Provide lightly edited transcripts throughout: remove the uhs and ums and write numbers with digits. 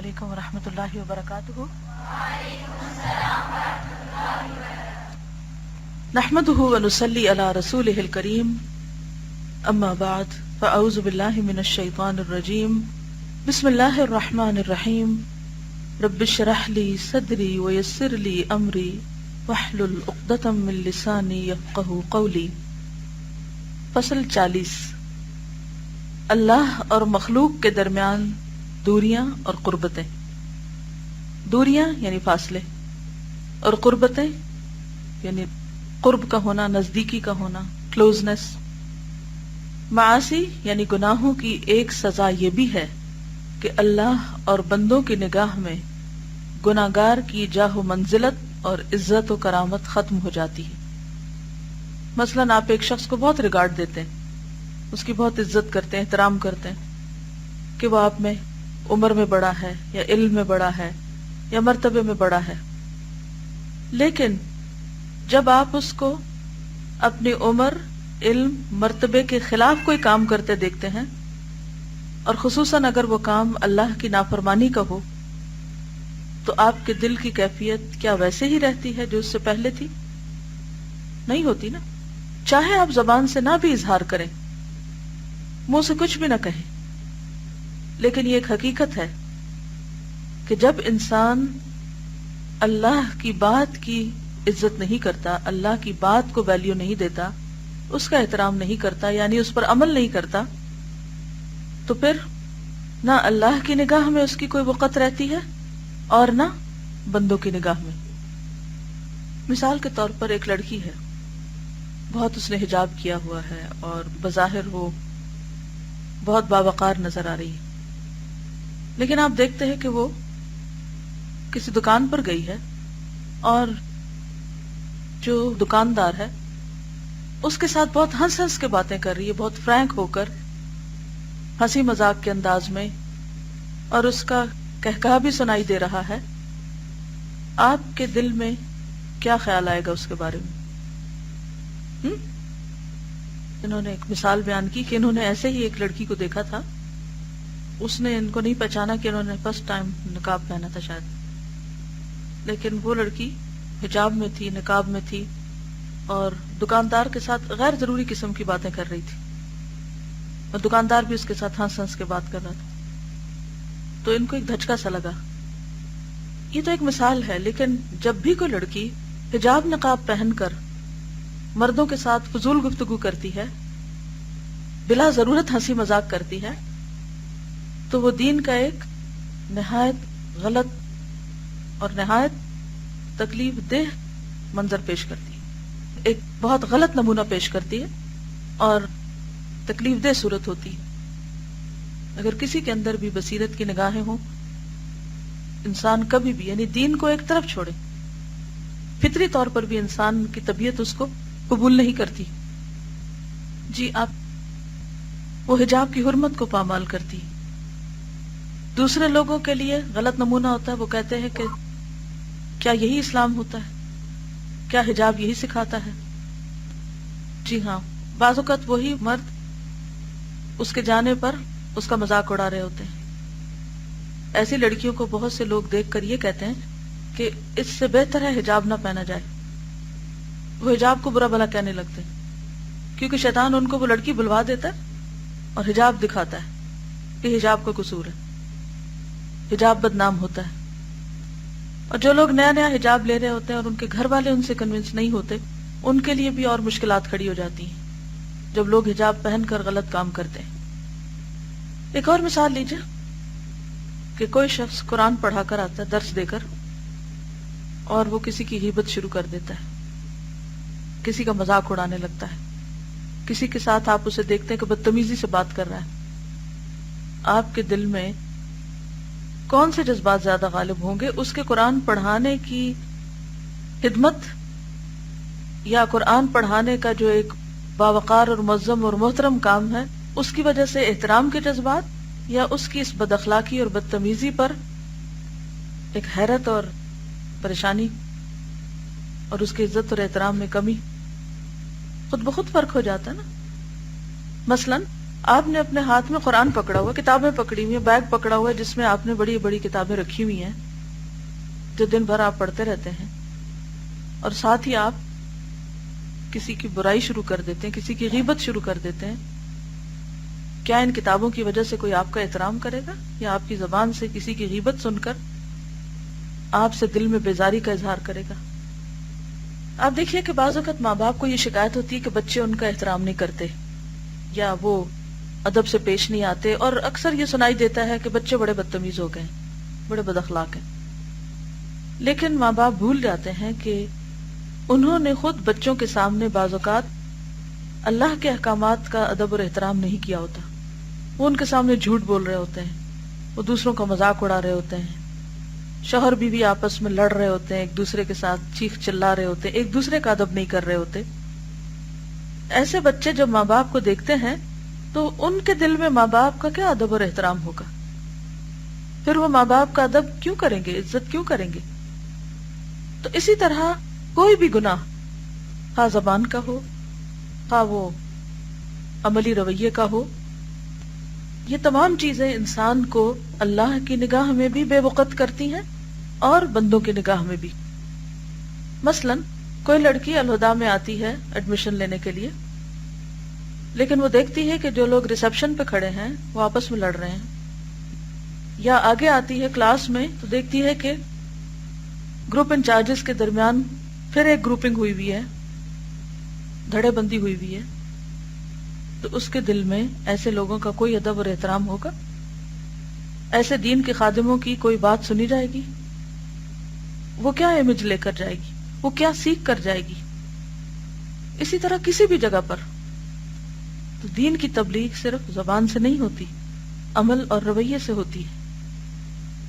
علیکم ورحمۃ اللہ وبرکاتہ۔ نحمده ونصلی علی رسولہ الکریم، اما بعد فاعوذ باللہ من الشیطان الرجیم، بسم اللہ الرحمن الرحیم، رب اشرح لی صدری ویسر لی امری واحلل عقدۃ من لسانی یفقہوا قولی۔ فصل 40، اللہ اور مخلوق کے درمیان دوریاں اور قربتیں۔ دوریاں یعنی فاصلے، اور قربتیں یعنی قرب کا ہونا، نزدیکی کا ہونا، کلوزنس۔ معاصی یعنی گناہوں کی ایک سزا یہ بھی ہے کہ اللہ اور بندوں کی نگاہ میں گناہگار کی جاہ و منزلت اور عزت و کرامت ختم ہو جاتی ہے۔ مثلاً آپ ایک شخص کو بہت ریگارڈ دیتے ہیں، اس کی بہت عزت کرتے ہیں، احترام کرتے ہیں کہ وہ آپ میں عمر میں بڑا ہے یا علم میں بڑا ہے یا مرتبے میں بڑا ہے، لیکن جب آپ اس کو اپنی عمر، علم، مرتبے کے خلاف کوئی کام کرتے دیکھتے ہیں، اور خصوصاً اگر وہ کام اللہ کی نافرمانی کا ہو، تو آپ کے دل کی کیفیت کیا ویسے ہی رہتی ہے جو اس سے پہلے تھی؟ نہیں ہوتی نا۔ چاہے آپ زبان سے نہ بھی اظہار کریں، منہ سے کچھ بھی نہ کہیں، لیکن یہ ایک حقیقت ہے کہ جب انسان اللہ کی بات کی عزت نہیں کرتا، اللہ کی بات کو ویلیو نہیں دیتا، اس کا احترام نہیں کرتا، یعنی اس پر عمل نہیں کرتا، تو پھر نہ اللہ کی نگاہ میں اس کی کوئی وقت رہتی ہے اور نہ بندوں کی نگاہ میں۔ مثال کے طور پر ایک لڑکی ہے، بہت اس نے حجاب کیا ہوا ہے اور بظاہر وہ بہت باوقار نظر آ رہی ہے، لیکن آپ دیکھتے ہیں کہ وہ کسی دکان پر گئی ہے اور جو دکاندار ہے اس کے ساتھ بہت ہنس ہنس کے باتیں کر رہی ہے، بہت فرینک ہو کر، ہنسی مذاق کے انداز میں، اور اس کا کہکہا بھی سنائی دے رہا ہے۔ آپ کے دل میں کیا خیال آئے گا اس کے بارے میں؟ انہوں نے ایک مثال بیان کی کہ انہوں نے ایسے ہی ایک لڑکی کو دیکھا تھا، اس نے ان کو نہیں پہچانا کہ انہوں نے فرسٹ ٹائم نقاب پہنا تھا شاید، لیکن وہ لڑکی حجاب میں تھی، نقاب میں تھی، اور دکاندار کے ساتھ غیر ضروری قسم کی باتیں کر رہی تھی، اور دکاندار بھی اس کے ساتھ ہنس ہنس کے بات کر رہا تھا۔ تو ان کو ایک دھچکا سا لگا۔ یہ تو ایک مثال ہے، لیکن جب بھی کوئی لڑکی حجاب نقاب پہن کر مردوں کے ساتھ فضول گفتگو کرتی ہے، بلا ضرورت ہنسی مذاق کرتی ہے، تو وہ دین کا ایک نہایت غلط اور نہایت تکلیف دہ منظر پیش کرتی ہے، ایک بہت غلط نمونہ پیش کرتی ہے اور تکلیف دہ صورت ہوتی ہے۔ اگر کسی کے اندر بھی بصیرت کی نگاہیں ہوں، انسان کبھی بھی یعنی دین کو ایک طرف چھوڑے، فطری طور پر بھی انسان کی طبیعت اس کو قبول نہیں کرتی۔ جی، آپ وہ حجاب کی حرمت کو پامال کرتی، دوسرے لوگوں کے لیے غلط نمونہ ہوتا ہے۔ وہ کہتے ہیں کہ کیا یہی اسلام ہوتا ہے؟ کیا حجاب یہی سکھاتا ہے؟ جی ہاں، بعض اوقات وہی مرد اس کے جانے پر اس کا مذاق اڑا رہے ہوتے ہیں۔ ایسی لڑکیوں کو بہت سے لوگ دیکھ کر یہ کہتے ہیں کہ اس سے بہتر ہے حجاب نہ پہنا جائے۔ وہ حجاب کو برا بھلا کہنے لگتے ہیں، کیونکہ شیطان ان کو وہ لڑکی بلوا دیتا ہے اور حجاب دکھاتا ہے کہ حجاب کا قصور ہے، حجاب بدنام ہوتا ہے۔ اور جو لوگ نیا نیا حجاب لے رہے ہوتے ہیں اور ان کے گھر والے ان سے کنونس نہیں ہوتے، ان کے لیے بھی اور مشکلات کھڑی ہو جاتی ہیں جب لوگ حجاب پہن کر غلط کام کرتے ہیں۔ ایک اور مثال لیجیے کہ کوئی شخص قرآن پڑھا کر آتا ہے، درس دے کر، اور وہ کسی کی غیبت شروع کر دیتا ہے، کسی کا مذاق اڑانے لگتا ہے، کسی کے ساتھ آپ اسے دیکھتے ہیں کہ بدتمیزی سے بات کر رہا ہے۔ آپ کے دل میں کون سے جذبات زیادہ غالب ہوں گے؟ اس کے قرآن پڑھانے کی خدمت، یا قرآن پڑھانے کا جو ایک باوقار اور معظم اور محترم کام ہے اس کی وجہ سے احترام کے جذبات، یا اس کی اس بد اخلاقی اور بدتمیزی پر ایک حیرت اور پریشانی اور اس کی عزت اور احترام میں کمی؟ خود بخود فرق ہو جاتا ہے نا۔ مثلا آپ نے اپنے ہاتھ میں قرآن پکڑا ہوا، کتابیں پکڑی ہوئی ہیں، بیگ پکڑا ہوا ہے جس میں آپ نے بڑی بڑی کتابیں رکھی ہوئی ہیں جو دن بھر آپ پڑھتے رہتے ہیں، اور ساتھ ہی آپ کسی کی برائی شروع کر دیتے ہیں، کسی کی غیبت شروع کر دیتے ہیں، کیا ان کتابوں کی وجہ سے کوئی آپ کا احترام کرے گا؟ یا آپ کی زبان سے کسی کی غیبت سن کر آپ سے دل میں بیزاری کا اظہار کرے گا؟ آپ دیکھیے کہ بعض اوقات ماں باپ کو یہ شکایت ہوتی ہے کہ بچے ان کا احترام نہیں کرتے یا وہ ادب سے پیش نہیں آتے، اور اکثر یہ سنائی دیتا ہے کہ بچے بڑے بدتمیز ہو گئے ہیں، بڑے بد اخلاق ہیں. لیکن ماں باپ بھول جاتے ہیں کہ انہوں نے خود بچوں کے سامنے بعض اوقات اللہ کے احکامات کا ادب اور احترام نہیں کیا ہوتا. وہ ان کے سامنے جھوٹ بول رہے ہوتے ہیں، وہ دوسروں کا مذاق اڑا رہے ہوتے ہیں، شوہر بیوی آپس میں لڑ رہے ہوتے ہیں، ایک دوسرے کے ساتھ چیخ چلا رہے ہوتے ہیں، ایک دوسرے کا ادب نہیں کر رہے ہوتے. ایسے بچے جب ماں باپ کو دیکھتے ہیں تو ان کے دل میں ماں باپ کا کیا ادب اور احترام ہوگا؟ پھر وہ ماں باپ کا ادب کیوں کریں گے، عزت کیوں کریں گے؟ تو اسی طرح کوئی بھی گناہ، خواہ زبان کا ہو، خواہ وہ عملی رویے کا ہو، یہ تمام چیزیں انسان کو اللہ کی نگاہ میں بھی بے وقت کرتی ہیں اور بندوں کی نگاہ میں بھی. مثلا کوئی لڑکی الہدیٰ میں آتی ہے ایڈمیشن لینے کے لیے، لیکن وہ دیکھتی ہے کہ جو لوگ ریسپشن پہ کھڑے ہیں وہ آپس میں لڑ رہے ہیں، یا آگے آتی ہے کلاس میں تو دیکھتی ہے کہ گروپ انچارجز کے درمیان پھر ایک گروپنگ ہوئی ہوئی ہے، دھڑے بندی ہوئی ہوئی ہے. تو اس کے دل میں ایسے لوگوں کا کوئی ادب اور احترام ہوگا؟ ایسے دین کے خادموں کی کوئی بات سنی جائے گی؟ وہ کیا امیج لے کر جائے گی؟ وہ کیا سیکھ کر جائے گی؟ اسی طرح کسی بھی جگہ پر تو دین کی تبلیغ صرف زبان سے نہیں ہوتی، عمل اور رویے سے ہوتی ہے.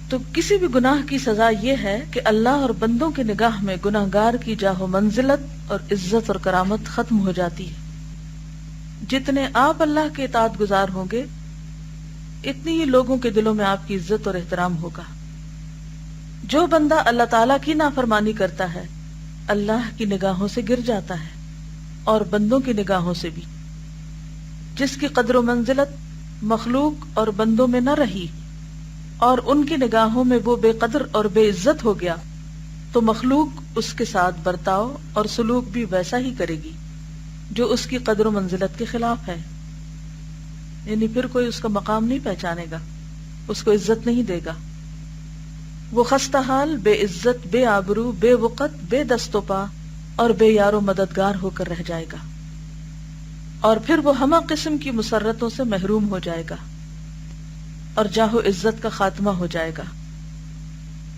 تو کسی بھی گناہ کی سزا یہ ہے کہ اللہ اور بندوں کی نگاہ میں گناہگار کی جاہ و منزلت اور عزت اور کرامت ختم ہو جاتی ہے. جتنے آپ اللہ کے اطاعت گزار ہوں گے اتنی ہی لوگوں کے دلوں میں آپ کی عزت اور احترام ہوگا. جو بندہ اللہ تعالیٰ کی نافرمانی کرتا ہے اللہ کی نگاہوں سے گر جاتا ہے اور بندوں کی نگاہوں سے بھی. جس کی قدر و منزلت مخلوق اور بندوں میں نہ رہی اور ان کی نگاہوں میں وہ بے قدر اور بے عزت ہو گیا تو مخلوق اس کے ساتھ برتاؤ اور سلوک بھی ویسا ہی کرے گی جو اس کی قدر و منزلت کے خلاف ہے. یعنی پھر کوئی اس کا مقام نہیں پہچانے گا، اس کو عزت نہیں دے گا. وہ خستہ حال، بے عزت، بے آبرو، بے وقت، بے دست و پا اور بے یار و مددگار ہو کر رہ جائے گا، اور پھر وہ ہمہ قسم کی مسرتوں سے محروم ہو جائے گا اور جاہ و عزت کا خاتمہ ہو جائے گا.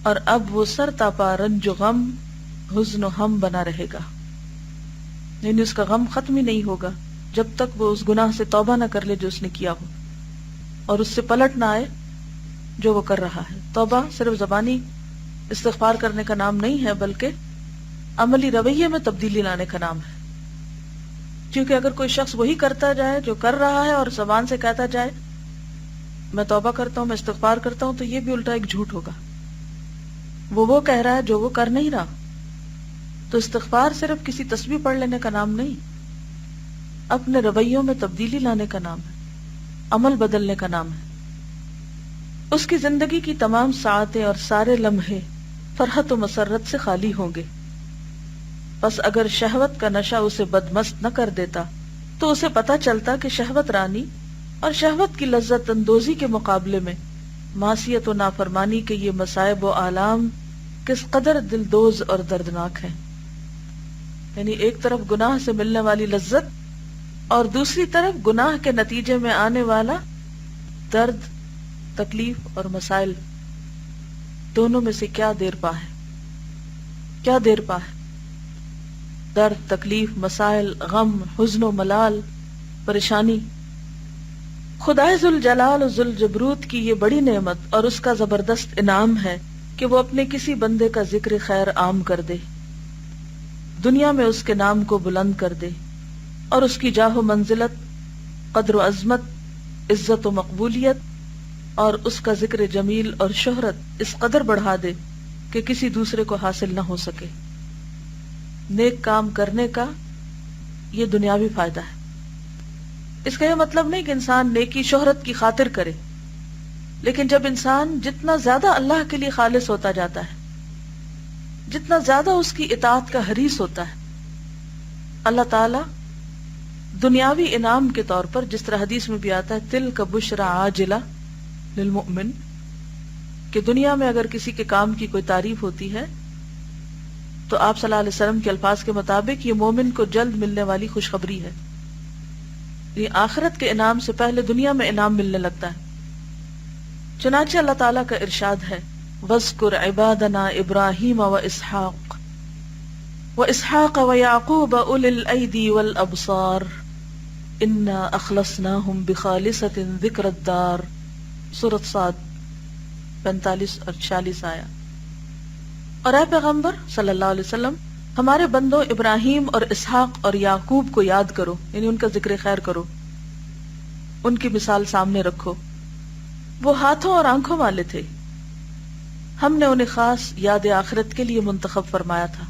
اور اب وہ سر تاپا رنج و غم، حزن و ہم بنا رہے گا. یعنی اس کا غم ختم ہی نہیں ہوگا جب تک وہ اس گناہ سے توبہ نہ کر لے جو اس نے کیا ہو، اور اس سے پلٹ نہ آئے جو وہ کر رہا ہے. توبہ صرف زبانی استغفار کرنے کا نام نہیں ہے، بلکہ عملی رویے میں تبدیلی لانے کا نام ہے. کیونکہ اگر کوئی شخص وہی کرتا جائے جو کر رہا ہے اور زبان سے کہتا جائے میں توبہ کرتا ہوں، میں استغفار کرتا ہوں، تو یہ بھی الٹا ایک جھوٹ ہوگا. وہ کہہ رہا ہے جو وہ کر نہیں رہا. تو استغفار صرف کسی تسبیح پڑھ لینے کا نام نہیں، اپنے رویوں میں تبدیلی لانے کا نام ہے، عمل بدلنے کا نام ہے. اس کی زندگی کی تمام ساعتیں اور سارے لمحے فرحت و مسرت سے خالی ہوں گے. بس اگر شہوت کا نشہ اسے بدمست نہ کر دیتا تو اسے پتہ چلتا کہ شہوت رانی اور شہوت کی لذت اندوزی کے مقابلے میں معصیت و نافرمانی کے یہ مصائب و آلام کس قدر دلدوز اور دردناک ہیں. یعنی ایک طرف گناہ سے ملنے والی لذت اور دوسری طرف گناہ کے نتیجے میں آنے والا درد، تکلیف اور مسائل، دونوں میں سے کیا دیر پا ہے؟ کیا دیر پا ہے؟ درد، تکلیف، مسائل، غم، حزن و ملال، پریشانی. خدائے ذوالجلال و ذوالجبروت کی یہ بڑی نعمت اور اس کا زبردست انعام ہے کہ وہ اپنے کسی بندے کا ذکر خیر عام کر دے، دنیا میں اس کے نام کو بلند کر دے، اور اس کی جاہ و منزلت، قدر و عظمت، عزت و مقبولیت اور اس کا ذکر جمیل اور شہرت اس قدر بڑھا دے کہ کسی دوسرے کو حاصل نہ ہو سکے. نیک کام کرنے کا یہ دنیاوی فائدہ ہے. اس کا یہ مطلب نہیں کہ انسان نیکی شہرت کی خاطر کرے، لیکن جب انسان جتنا زیادہ اللہ کے لیے خالص ہوتا جاتا ہے، جتنا زیادہ اس کی اطاعت کا حریص ہوتا ہے، اللہ تعالی دنیاوی انعام کے طور پر، جس طرح حدیث میں بھی آتا ہے تلک بشرا عاجلہ للمؤمن، کہ دنیا میں اگر کسی کے کام کی کوئی تعریف ہوتی ہے تو آپ صلی اللہ علیہ وسلم کے الفاظ کے مطابق یہ مومن کو جلد ملنے والی خوشخبری ہے. یہ آخرت کے انعام سے پہلے دنیا میں انعام ملنے لگتا ہے. چنانچہ اللہ تعالیٰ کا ارشاد ہے وَاذْكُرْ عِبَادَنَا إِبْرَاهِيمَ وَإِسْحَاقَ وَيَعْقُوبَ أُولِي الْأَيْدِي وَالْأَبْصَارِ إِنَّا أَخْلَصْنَاهُمْ بِخَالِصَةٍ ذِكْرَ الدَّارِ. سورۃ صاد 45 اور 46 آیا. اور اے پیغمبر صلی اللہ علیہ وسلم ہمارے بندوں ابراہیم اور اسحاق اور یعقوب کو یاد کرو، یعنی ان کا ذکر خیر کرو، ان کی مثال سامنے رکھو. وہ ہاتھوں اور آنکھوں والے تھے، ہم نے انہیں خاص یاد آخرت کے لیے منتخب فرمایا تھا.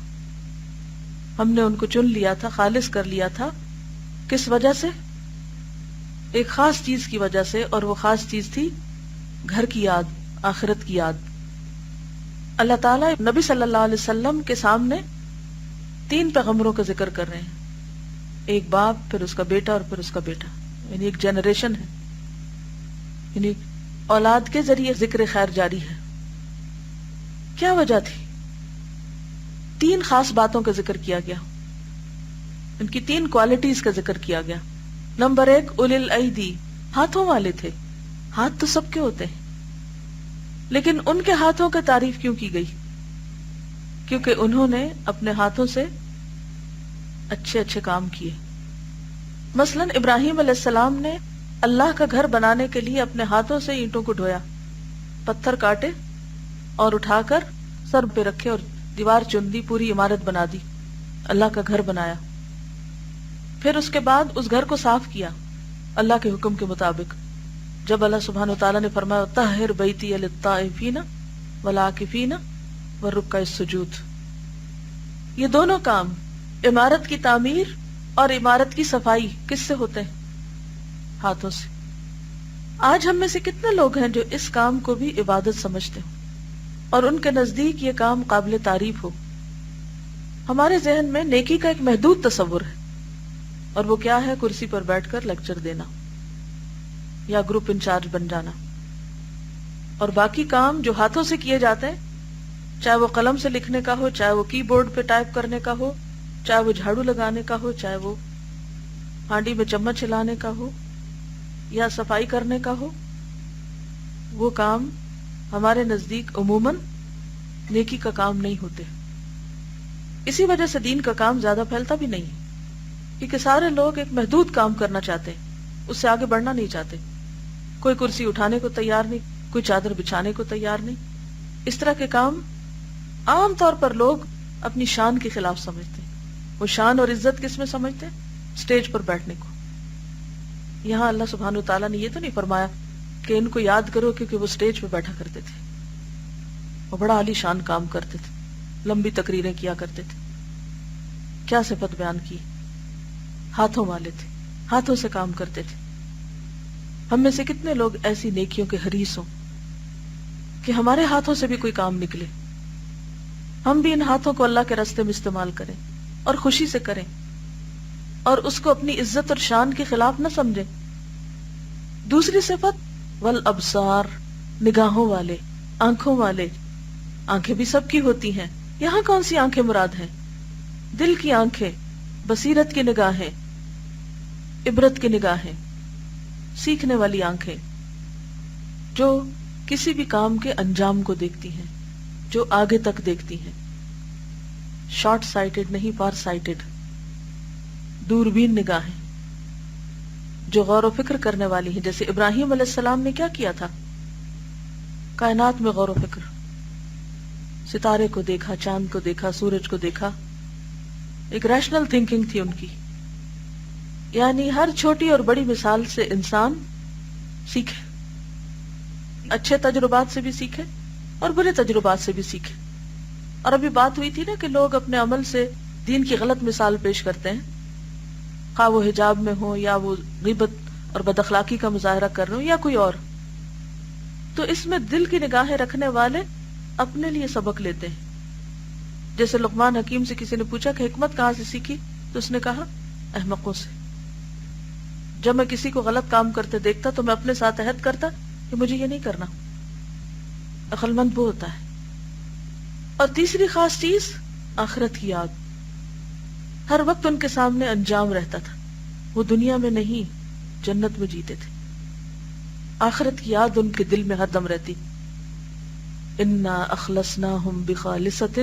ہم نے ان کو چن لیا تھا، خالص کر لیا تھا. کس وجہ سے؟ ایک خاص چیز کی وجہ سے، اور وہ خاص چیز تھی گھر کی یاد، آخرت کی یاد. اللہ تعالیٰ نبی صلی اللہ علیہ وسلم کے سامنے 3 پیغمبروں کا ذکر کر رہے ہیں، ایک باپ، پھر اس کا بیٹا اور پھر اس کا بیٹا، یعنی ایک جنریشن ہے، یعنی اولاد کے ذریعے ذکر خیر جاری ہے. کیا وجہ تھی؟ 3 خاص باتوں کا ذکر کیا گیا، ان کی 3 کوالٹیز کا ذکر کیا گیا. نمبر 1 اولی الایدی، ہاتھوں والے تھے. ہاتھ تو سب کے ہوتے ہیں، لیکن ان کے ہاتھوں کی تعریف کیوں کی گئی؟ کیونکہ انہوں نے اپنے ہاتھوں سے اچھے اچھے کام کیے. مثلا ابراہیم علیہ السلام نے اللہ کا گھر بنانے کے لیے اپنے ہاتھوں سے اینٹوں کو ڈھویا، پتھر کاٹے اور اٹھا کر سر پہ رکھے اور دیوار چن دی، پوری عمارت بنا دی، اللہ کا گھر بنایا. پھر اس کے بعد اس گھر کو صاف کیا اللہ کے حکم کے مطابق. جب اللہ سبحانہ وتعالیٰ نے فرمایا طہر بیتی للطائفین والعاکفین والرکع السجود، یہ دونوں کام، عمارت کی تعمیر اور عمارت کی صفائی، کس سے ہوتے ہیں؟ ہاتھوں سے. آج ہم میں سے کتنے لوگ ہیں جو اس کام کو بھی عبادت سمجھتے ہیں اور ان کے نزدیک یہ کام قابل تعریف ہو؟ ہمارے ذہن میں نیکی کا ایک محدود تصور ہے، اور وہ کیا ہے؟ کرسی پر بیٹھ کر لیکچر دینا یا گروپ انچارج بن جانا. اور باقی کام جو ہاتھوں سے کیے جاتے ہیں، چاہے وہ قلم سے لکھنے کا ہو، چاہے وہ کی بورڈ پہ ٹائپ کرنے کا ہو، چاہے وہ جھاڑو لگانے کا ہو، چاہے وہ ہانڈی میں چمچ ہلانے کا ہو یا صفائی کرنے کا ہو، وہ کام ہمارے نزدیک عموماً نیکی کا کام نہیں ہوتے. اسی وجہ سے دین کا کام زیادہ پھیلتا بھی نہیں، کیونکہ سارے لوگ ایک محدود کام کرنا چاہتے ہیں، اس سے آگے بڑھنا نہیں چاہتے. کوئی کرسی اٹھانے کو تیار نہیں، کوئی چادر بچھانے کو تیار نہیں. اس طرح کے کام عام طور پر لوگ اپنی شان کے خلاف سمجھتے ہیں. وہ شان اور عزت کس میں سمجھتے ہیں؟ سٹیج پر بیٹھنے کو. یہاں اللہ سبحانہ وتعالیٰ نے یہ تو نہیں فرمایا کہ ان کو یاد کرو کیونکہ وہ سٹیج پہ بیٹھا کرتے تھے، وہ بڑا عالی شان کام کرتے تھے، لمبی تقریریں کیا کرتے تھے. کیا صفت بیان کی؟ ہاتھوں والے تھے، ہاتھوں سے کام کرتے تھے. ہم میں سے کتنے لوگ ایسی نیکیوں کے حریص ہوں کہ ہمارے ہاتھوں سے بھی کوئی کام نکلے، ہم بھی ان ہاتھوں کو اللہ کے راستے میں استعمال کریں اور خوشی سے کریں، اور اس کو اپنی عزت اور شان کے خلاف نہ سمجھیں. دوسری صفت والابصار، نگاہوں والے، آنکھوں والے. آنکھیں بھی سب کی ہوتی ہیں. یہاں کون سی آنکھیں مراد ہیں؟ دل کی آنکھیں، بصیرت کی نگاہیں، عبرت کی نگاہیں، سیکھنے والی آنکھیں، جو کسی بھی کام کے انجام کو دیکھتی ہیں، جو آگے تک دیکھتی ہیں. شارٹ سائٹڈ نہیں، فار سائٹڈ، دوربین نگاہیں جو غور و فکر کرنے والی ہیں. جیسے ابراہیم علیہ السلام نے کیا کیا تھا؟ کائنات میں غور و فکر، ستارے کو دیکھا، چاند کو دیکھا، سورج کو دیکھا. ایک ریشنل تھنکنگ تھی ان کی. یعنی ہر چھوٹی اور بڑی مثال سے انسان سیکھے، اچھے تجربات سے بھی سیکھے اور برے تجربات سے بھی سیکھے. اور ابھی بات ہوئی تھی نا کہ لوگ اپنے عمل سے دین کی غلط مثال پیش کرتے ہیں. خواہ وہ حجاب میں ہو یا وہ غیبت اور بد اخلاقی کا مظاہرہ کر رہے ہو یا کوئی اور. تو اس میں دل کی نگاہیں رکھنے والے اپنے لیے سبق لیتے ہیں. جیسے لقمان حکیم سے کسی نے پوچھا کہ حکمت کہاں سے سیکھی، تو اس نے کہا احمقوں سے. جب میں کسی کو غلط کام کرتے دیکھتا تو میں اپنے ساتھ عہد کرتا کہ مجھے یہ نہیں کرنا. عقل مند وہ ہوتا ہے. اور تیسری خاص چیز آخرت کی یاد. ہر وقت ان کے سامنے انجام رہتا تھا. وہ دنیا میں نہیں جنت میں جیتے تھے. آخرت کی یاد ان کے دل میں ہر دم رہتی. انا اخلصناہم بخالصۃ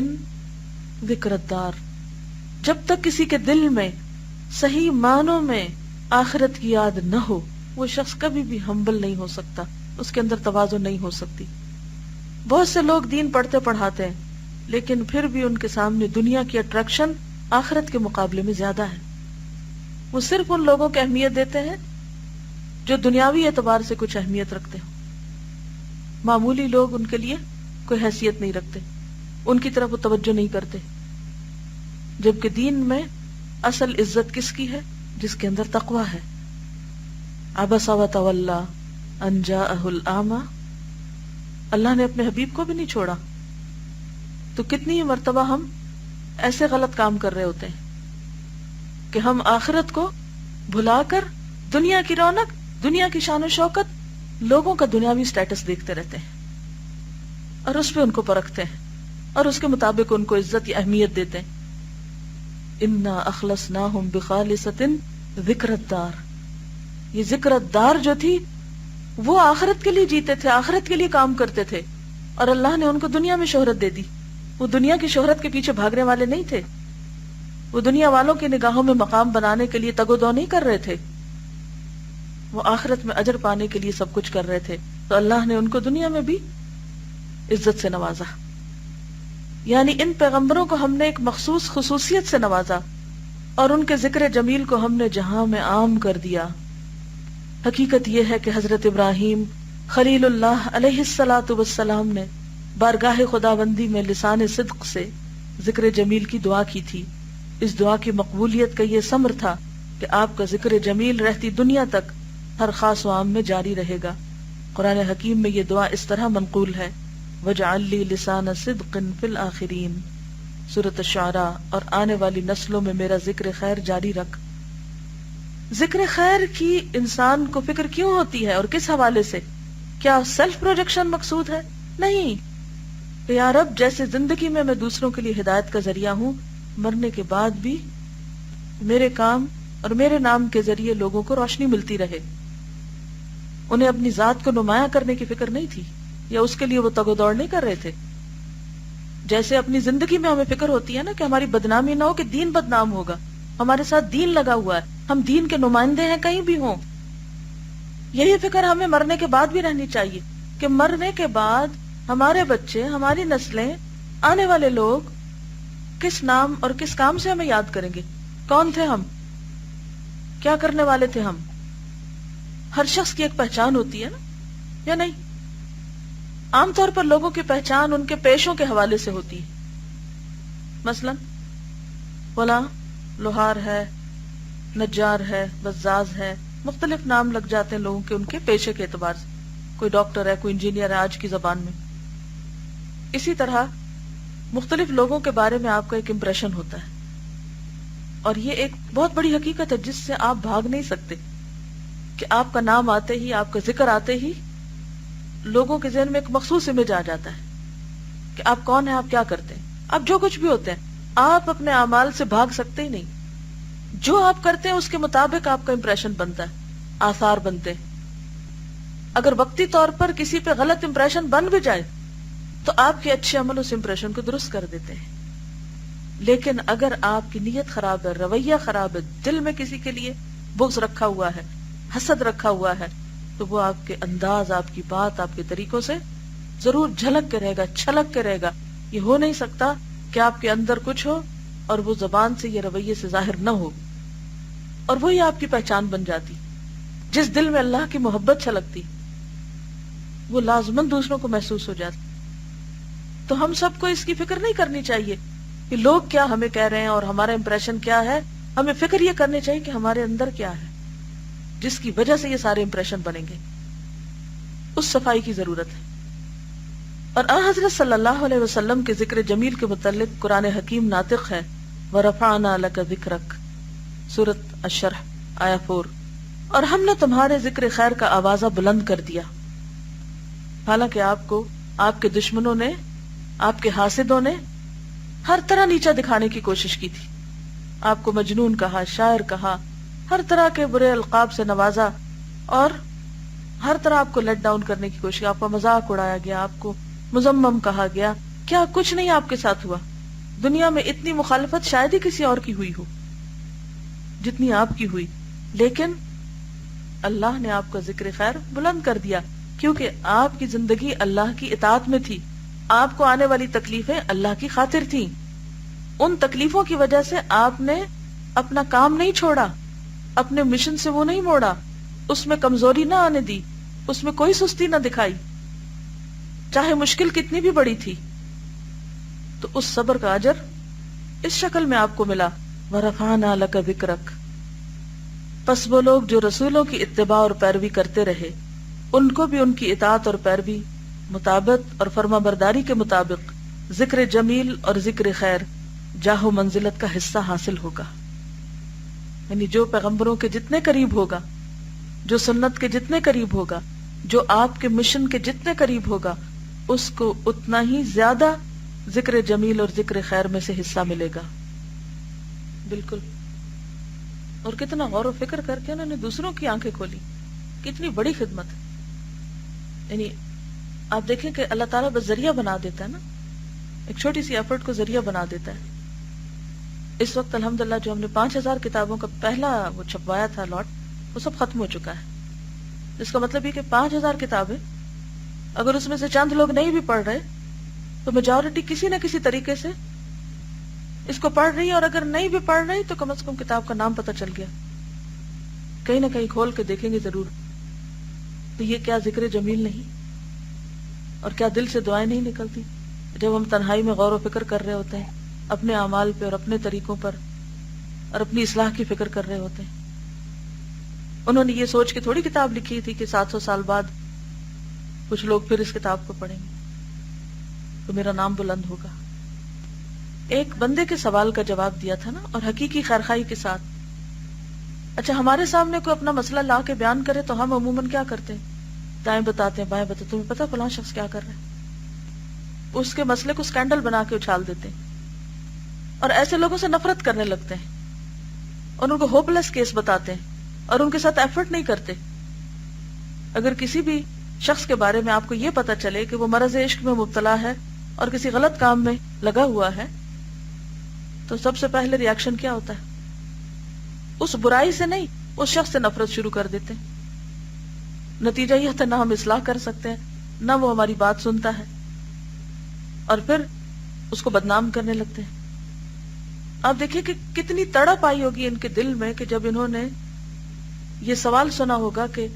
ذکر الدار. جب تک کسی کے دل میں صحیح معنوں میں آخرت کی یاد نہ ہو، وہ شخص کبھی بھی ہمبل نہیں ہو سکتا، اس کے اندر تواضع نہیں ہو سکتی. بہت سے لوگ دین پڑھتے پڑھاتے ہیں لیکن پھر بھی ان کے سامنے دنیا کی اٹریکشن آخرت کے مقابلے میں زیادہ ہے. وہ صرف ان لوگوں کی اہمیت دیتے ہیں جو دنیاوی اعتبار سے کچھ اہمیت رکھتے ہیں. معمولی لوگ ان کے لیے کوئی حیثیت نہیں رکھتے، ان کی طرف وہ توجہ نہیں کرتے. جبکہ دین میں اصل عزت کس کی ہے؟ جس کے اندر تقویٰ ہے. عبس وتولی ان جاءہ الاعمی. اللہ نے اپنے حبیب کو بھی نہیں چھوڑا. تو کتنی ہی مرتبہ ہم ایسے غلط کام کر رہے ہوتے ہیں کہ ہم آخرت کو بھلا کر دنیا کی رونق، دنیا کی شان و شوکت، لوگوں کا دنیاوی سٹیٹس دیکھتے رہتے ہیں اور اس پہ ان کو پرکھتے ہیں اور اس کے مطابق ان کو عزت یا اہمیت دیتے ہیں. انا اخلصناہم بخالصۃ ذکر الدار. یہ ذکر الدار جو تھی وہ آخرت کے لیے جیتے تھے، آخرت کے لیے کام کرتے تھے، اور اللہ نے ان کو دنیا میں شہرت دے دی. وہ دنیا کی شہرت کے پیچھے بھاگنے والے نہیں تھے. وہ دنیا والوں کی نگاہوں میں مقام بنانے کے لیے تگ و دو نہیں کر رہے تھے. وہ آخرت میں اجر پانے کے لیے سب کچھ کر رہے تھے. تو اللہ نے ان کو دنیا میں بھی عزت سے نوازا. یعنی ان پیغمبروں کو ہم نے ایک مخصوص خصوصیت سے نوازا اور ان کے ذکر جمیل کو ہم نے جہاں میں عام کر دیا. حقیقت یہ ہے کہ حضرت ابراہیم خلیل اللہ علیہ الصلاۃ والسلام نے بارگاہ خداوندی میں لسان صدق سے ذکر جمیل کی دعا کی تھی. اس دعا کی مقبولیت کا یہ ثمر تھا کہ آپ کا ذکر جمیل رہتی دنیا تک ہر خاص و عام میں جاری رہے گا. قرآن حکیم میں یہ دعا اس طرح منقول ہے: وَاجْعَلْ لِي لِسَانَ صِدْقٍ فِي الْآخِرِينَ. سورۃ الشعراء. اور آنے والی نسلوں میں میرا ذکر خیر جاری رکھ. ذکر خیر کی انسان کو فکر کیوں ہوتی ہے اور کس حوالے سے؟ کیا سیلف پروجیکشن مقصود ہے؟ نہیں. کہ یا رب، جیسے زندگی میں دوسروں کے لیے ہدایت کا ذریعہ ہوں، مرنے کے بعد بھی میرے کام اور میرے نام کے ذریعے لوگوں کو روشنی ملتی رہے. انہیں اپنی ذات کو نمایاں کرنے کی فکر نہیں تھی، یا اس کے لیے وہ تگ و دوڑ نہیں کر رہے تھے. جیسے اپنی زندگی میں ہمیں فکر ہوتی ہے نا کہ ہماری بدنامی نہ ہو، کہ دین بدنام ہوگا، ہمارے ساتھ دین لگا ہوا ہے، ہم دین کے نمائندے ہیں کہیں بھی ہوں. یہی فکر ہمیں مرنے کے بعد بھی رہنی چاہیے کہ مرنے کے بعد ہمارے بچے، ہماری نسلیں، آنے والے لوگ کس نام اور کس کام سے ہمیں یاد کریں گے. کون تھے ہم، کیا کرنے والے تھے ہم. ہر شخص کی ایک پہچان ہوتی ہے نا، یا نہیں؟ عام طور پر لوگوں کی پہچان ان کے پیشوں کے حوالے سے ہوتی ہے. مثلا فلاں لوہار ہے، نجار ہے، بزاز ہے، مختلف نام لگ جاتے ہیں لوگوں کے ان کے پیشے کے اعتبار سے. کوئی ڈاکٹر ہے، کوئی انجینئر ہے آج کی زبان میں. اسی طرح مختلف لوگوں کے بارے میں آپ کا ایک امپریشن ہوتا ہے، اور یہ ایک بہت بڑی حقیقت ہے جس سے آپ بھاگ نہیں سکتے کہ آپ کا نام آتے ہی، آپ کا ذکر آتے ہی لوگوں کے ذہن میں ایک مخصوص امیج آ جاتا ہے کہ آپ کون ہیں، آپ کیا کرتے ہیں، آپ جو کچھ بھی ہوتے ہیں. آپ اپنے اعمال سے بھاگ سکتے ہی نہیں. جو آپ کرتے ہیں اس کے مطابق آپ کا امپریشن بنتا ہے، آثار بنتے ہیں. اگر وقتی طور پر کسی پہ غلط امپریشن بن بھی جائے تو آپ کے اچھے عمل اس امپریشن کو درست کر دیتے ہیں. لیکن اگر آپ کی نیت خراب ہے، رویہ خراب ہے، دل میں کسی کے لیے بغض رکھا ہوا ہے، حسد رکھا ہوا ہے، تو وہ آپ کے انداز، آپ کی بات، آپ کے طریقوں سے ضرور جھلک کے رہے گا، چھلک کے رہے گا. یہ ہو نہیں سکتا کہ آپ کے اندر کچھ ہو اور وہ زبان سے یا رویے سے ظاہر نہ ہو، اور وہی آپ کی پہچان بن جاتی. جس دل میں اللہ کی محبت چھلکتی وہ لازماً دوسروں کو محسوس ہو جاتی. تو ہم سب کو اس کی فکر نہیں کرنی چاہیے کہ لوگ کیا ہمیں کہہ رہے ہیں اور ہمارا امپریشن کیا ہے. ہمیں فکر یہ کرنی چاہیے کہ ہمارے اندر کیا ہے جس کی وجہ سے یہ سارے امپریشن بنیں گے. اس صفائی کی ضرورت ہے. اور حضرت صلی اللہ علیہ وسلم کے ذکر جمیل کے متعلق قرآن حکیم ناطق ہے وَرَفَعْنَا لَكَ ذِكْرَكَ سورۃ الشرح آیہ 4. اور ہم نے تمہارے ذکر خیر کا آوازہ بلند کر دیا. حالانکہ آپ کو آپ کے دشمنوں نے، آپ کے حاسدوں نے ہر طرح نیچا دکھانے کی کوشش کی تھی. آپ کو مجنون کہا، شاعر کہا، ہر طرح کے برے القاب سے نوازا اور ہر طرح آپ کو لیٹ ڈاؤن کرنے کی کوشش، آپ کا مذاق اڑایا گیا، آپ کو مذمم کہا گیا. کیا کچھ نہیں آپ کے ساتھ ہوا؟ دنیا میں اتنی مخالفت شاید ہی کسی اور کی ہوئی ہو جتنی آپ کی ہوئی، لیکن اللہ نے آپ کا ذکر خیر بلند کر دیا کیونکہ آپ کی زندگی اللہ کی اطاعت میں تھی. آپ کو آنے والی تکلیفیں اللہ کی خاطر تھیں. ان تکلیفوں کی وجہ سے آپ نے اپنا کام نہیں چھوڑا، اپنے مشن سے وہ نہیں موڑا، اس میں کمزوری نہ آنے دی، اس میں کوئی سستی نہ دکھائی، چاہے مشکل کتنی بھی بڑی تھی. تو اس صبر کا اجر اس شکل میں آپ کو ملا وَرَفَعْنَا لَكَ ذِكْرَكَ. پس وہ لوگ جو رسولوں کی اتباع اور پیروی کرتے رہے، ان کو بھی ان کی اطاعت اور پیروی، مطابقت اور فرما برداری کے مطابق ذکر جمیل اور ذکر خیر، جاہ و منزلت کا حصہ حاصل ہوگا. یعنی جو پیغمبروں کے جتنے قریب ہوگا، جو سنت کے جتنے قریب ہوگا، جو آپ کے مشن کے جتنے قریب ہوگا، اس کو اتنا ہی زیادہ ذکر جمیل اور ذکر خیر میں سے حصہ ملے گا. بالکل. اور کتنا غور و فکر کر کے انہوں نے دوسروں کی آنکھیں کھولی. کتنی بڑی خدمت ہے. یعنی آپ دیکھیں کہ اللہ تعالیٰ بس ذریعہ بنا دیتا ہے نا، ایک چھوٹی سی ایفرٹ کو ذریعہ بنا دیتا ہے. اس وقت الحمدللہ جو ہم نے 5000 کتابوں کا پہلا وہ چھپوایا تھا لاٹ، وہ سب ختم ہو چکا ہے. اس کا مطلب یہ کہ 5000 کتابیں اگر اس میں سے چند لوگ نہیں بھی پڑھ رہے تو میجورٹی کسی نہ کسی طریقے سے اس کو پڑھ رہی ہے، اور اگر نہیں بھی پڑھ رہی تو کم از کم کتاب کا نام پتہ چل گیا، کہیں نہ کہیں کھول کے دیکھیں گے ضرور. تو یہ کیا ذکر جمیل نہیں؟ اور کیا دل سے دعائیں نہیں نکلتی جب ہم تنہائی میں غور و فکر کر رہے ہوتے ہیں اپنے اعمال پہ اور اپنے طریقوں پر اور اپنی اصلاح کی فکر کر رہے ہوتے ہیں. انہوں نے یہ سوچ کے تھوڑی کتاب لکھی تھی کہ 700 سال بعد کچھ لوگ پھر اس کتاب کو پڑھیں گے تو میرا نام بلند ہوگا. ایک بندے کے سوال کا جواب دیا تھا نا، اور حقیقی خیرخواہی کے ساتھ. اچھا، ہمارے سامنے کوئی اپنا مسئلہ لا کے بیان کرے تو ہم عموماً کیا کرتے ہیں؟ دائیں بتاتے ہیں، بائیں بتاتے ہیں. تمہیں پتا فلاں شخص کیا کر رہا ہے؟ اس کے مسئلے کو سکینڈل بنا کے اچھال دیتے ہیں اور ایسے لوگوں سے نفرت کرنے لگتے ہیں اور ان کو ہوپ لیس کیس بتاتے ہیں اور ان کے ساتھ ایفرٹ نہیں کرتے. اگر کسی بھی شخص کے بارے میں آپ کو یہ پتا چلے کہ وہ مرض عشق میں مبتلا ہے اور کسی غلط کام میں لگا ہوا ہے تو سب سے پہلے ری ایکشن کیا ہوتا ہے؟ اس برائی سے نہیں، اس شخص سے نفرت شروع کر دیتے ہیں. نتیجہ یہ ہوتا ہے نہ ہم اصلاح کر سکتے ہیں، نہ وہ ہماری بات سنتا ہے، اور پھر اس کو بدنام کرنے لگتے ہیں. آپ دیکھیں کہ کتنی تڑپ آئی ہوگی ان کے دل میں کہ جب انہوں نے یہ سوال سنا ہوگا کہ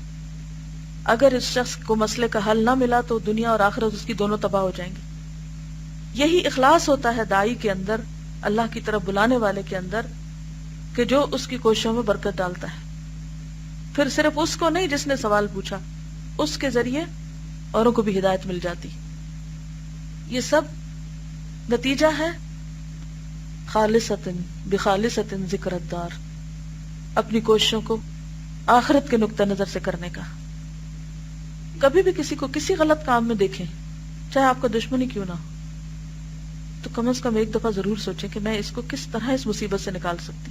اگر اس شخص کو مسئلے کا حل نہ ملا تو دنیا اور آخرت اس کی دونوں تباہ ہو جائیں گی. یہی اخلاص ہوتا ہے دائی کے اندر، اللہ کی طرف بلانے والے کے اندر، کہ جو اس کی کوششوں میں برکت ڈالتا ہے. پھر صرف اس کو نہیں جس نے سوال پوچھا، اس کے ذریعے اوروں کو بھی ہدایت مل جاتی. یہ سب نتیجہ ہے خالصتاً بخالصتاً ذکر الدار، اپنی کوششوں کو آخرت کے نقطہ نظر سے کرنے کا. کبھی بھی کسی کو کسی غلط کام میں دیکھیں، چاہے آپ کا دشمنی کیوں نہ ہو، تو کم از کم ایک دفعہ ضرور سوچیں کہ میں اس کو کس طرح اس مصیبت سے نکال سکتی.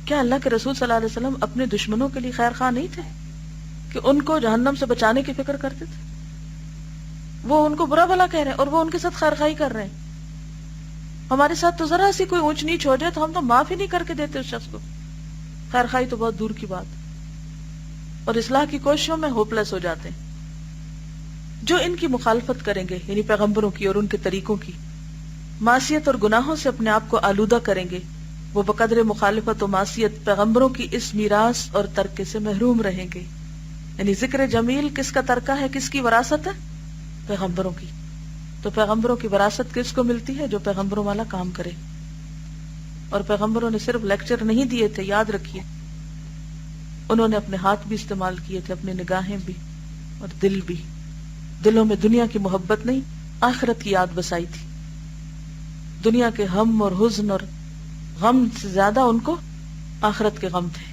کیا اللہ کے رسول صلی اللہ علیہ وسلم اپنے دشمنوں کے لیے خیر خواہ نہیں تھے کہ ان کو جہنم سے بچانے کی فکر کرتے تھے؟ وہ ان کو برا بھلا کہہ رہے ہیں اور وہ ان کے ساتھ خیر خواہی کر رہے ہیں. ہمارے ساتھ تو ذرا سی کوئی اونچ نیچ ہو جائے تو ہم تو معاف ہی نہیں کر کے دیتے اس شخص کو. خیر خواہی تو بہت دور کی بات، اور اصلاح کی کوششوں میں ہوپ لیس ہو جاتے ہیں. جو ان کی مخالفت کریں گے، یعنی پیغمبروں کی اور ان کے طریقوں کی، معصیت اور گناہوں سے اپنے آپ کو آلودہ کریں گے، وہ بقدر مخالفت و معصیت پیغمبروں کی اس میراث اور ترکے سے محروم رہیں گے. یعنی ذکر جمیل کس کا ترکہ ہے، کس کی وراثت ہے؟ پیغمبروں کی. تو پیغمبروں کی وراثت کس کو ملتی ہے؟ جو پیغمبروں والا کام کرے. اور پیغمبروں نے صرف لیکچر نہیں دیے تھے، یاد رکھیے، انہوں نے اپنے ہاتھ بھی استعمال کیے تھے، اپنی نگاہیں بھی اور دل بھی. دلوں میں دنیا کی محبت نہیں، آخرت کی یاد بسائی تھی. دنیا کے ہم اور حزن اور غم سے زیادہ ان کو آخرت کے غم تھے.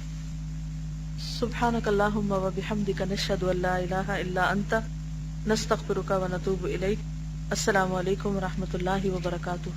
سبحانک اللہم و بحمدک نشہد ان لا الہ الا انت نستغفرک و نتوب الیک. السلام علیکم و رحمۃ اللہ وبرکاتہ.